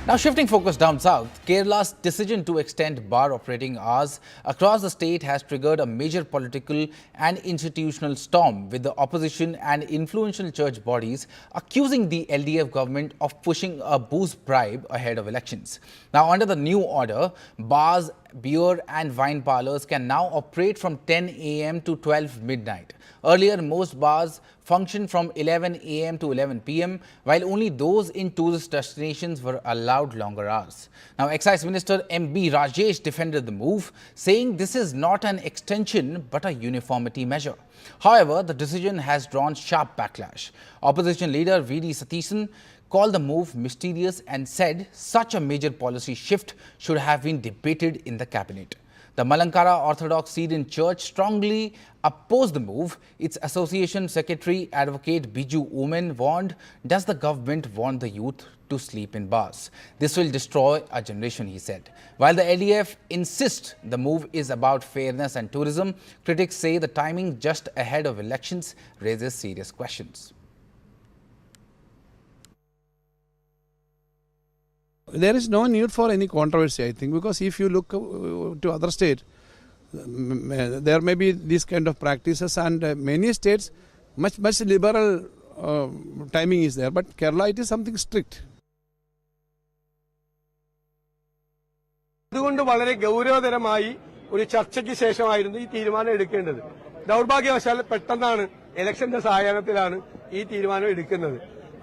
Now shifting focus down south, Kerala's decision to extend bar operating hours across the state has triggered a major political and institutional storm, with the opposition and influential church bodies accusing the LDF government of pushing a booze bribe ahead of elections. Now under the new order, bars, beer and wine parlours can now operate from 10 a.m. to 12 midnight. Earlier, most bars functioned from 11 a.m. to 11 p.m., while only those in tourist destinations were allowed longer hours. Now, Excise Minister M.B. Rajesh defended the move, saying this is not an extension but a uniformity measure. However, the decision has drawn sharp backlash. Opposition leader V.D. Satheesan called the move mysterious and said such a major policy shift should have been debated in the cabinet. The Malankara Orthodox Syrian Church strongly opposed the move. Its association secretary, Advocate Biju Omen, warned, does the government want the youth to sleep in bars? This will destroy a generation, he said. While the LDF insists the move is about fairness and tourism, critics say the timing just ahead of elections raises serious questions. There is no need for any controversy, I think, because if you look to other states, there may be this kind of practices, and many states much liberal timing is there, but Kerala it is something strict. അതുകൊണ്ട് വളരെ ഗൗരവതരമായി ഒരു ചർച്ചയ്ക്ക് ശേഷമായിരുന്നു ഈ തീരുമാനം എടുക്കേണ്ടത്. ദൗർഭാഗ്യവശാൽ പെട്ടെന്നാണ് ഇലക്ഷന്റെ സായാഹ്നത്തിലാണ് ഈ തീരുമാനം എടുക്കുന്നത്.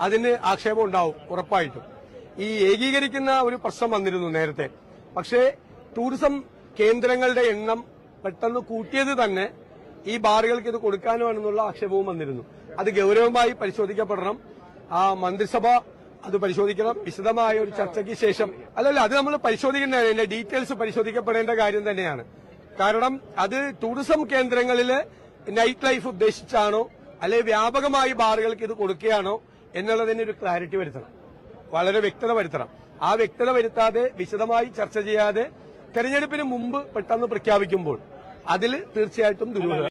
അതിന് ആക്ഷേപം ഉണ്ടാവും ഉറപ്പായിട്ടും. ഈ ഏകീകരിക്കുന്ന ഒരു പ്രശ്നം വന്നിരുന്നു നേരത്തെ. പക്ഷേ ടൂറിസം കേന്ദ്രങ്ങളുടെ എണ്ണം പെട്ടെന്ന് കൂട്ടിയത് തന്നെ ഈ ബാറുകൾക്ക് ഇത് കൊടുക്കാനുമാണെന്നുള്ള ആക്ഷേപവും വന്നിരുന്നു. അത് ഗൗരവമായി പരിശോധിക്കപ്പെടണം. ആ മന്ത്രിസഭ അത് പരിശോധിക്കണം. വിശദമായ ഒരു ചർച്ചയ്ക്ക് ശേഷം അല്ലല്ല അത് നമ്മൾ പരിശോധിക്കേണ്ട ഡീറ്റെയിൽസ് പരിശോധിക്കപ്പെടേണ്ട കാര്യം തന്നെയാണ്. കാരണം അത് ടൂറിസം കേന്ദ്രങ്ങളിലെ നൈറ്റ് ലൈഫ് ഉദ്ദേശിച്ചാണോ അല്ലെ വ്യാപകമായി ബാറുകൾക്ക് ഇത് കൊടുക്കുകയാണോ എന്നുള്ളതിന് ഒരു ക്ലാരിറ്റി വരുത്തണം. വളരെ വ്യക്തത വരുത്തണം. ആ വ്യക്തത വരുത്താതെ വിശദമായി ചർച്ച ചെയ്യാതെ തെരഞ്ഞെടുപ്പിന് മുമ്പ് പെട്ടെന്ന് പ്രഖ്യാപിക്കുമ്പോൾ അതിൽ തീർച്ചയായിട്ടും ദുരൂഹത.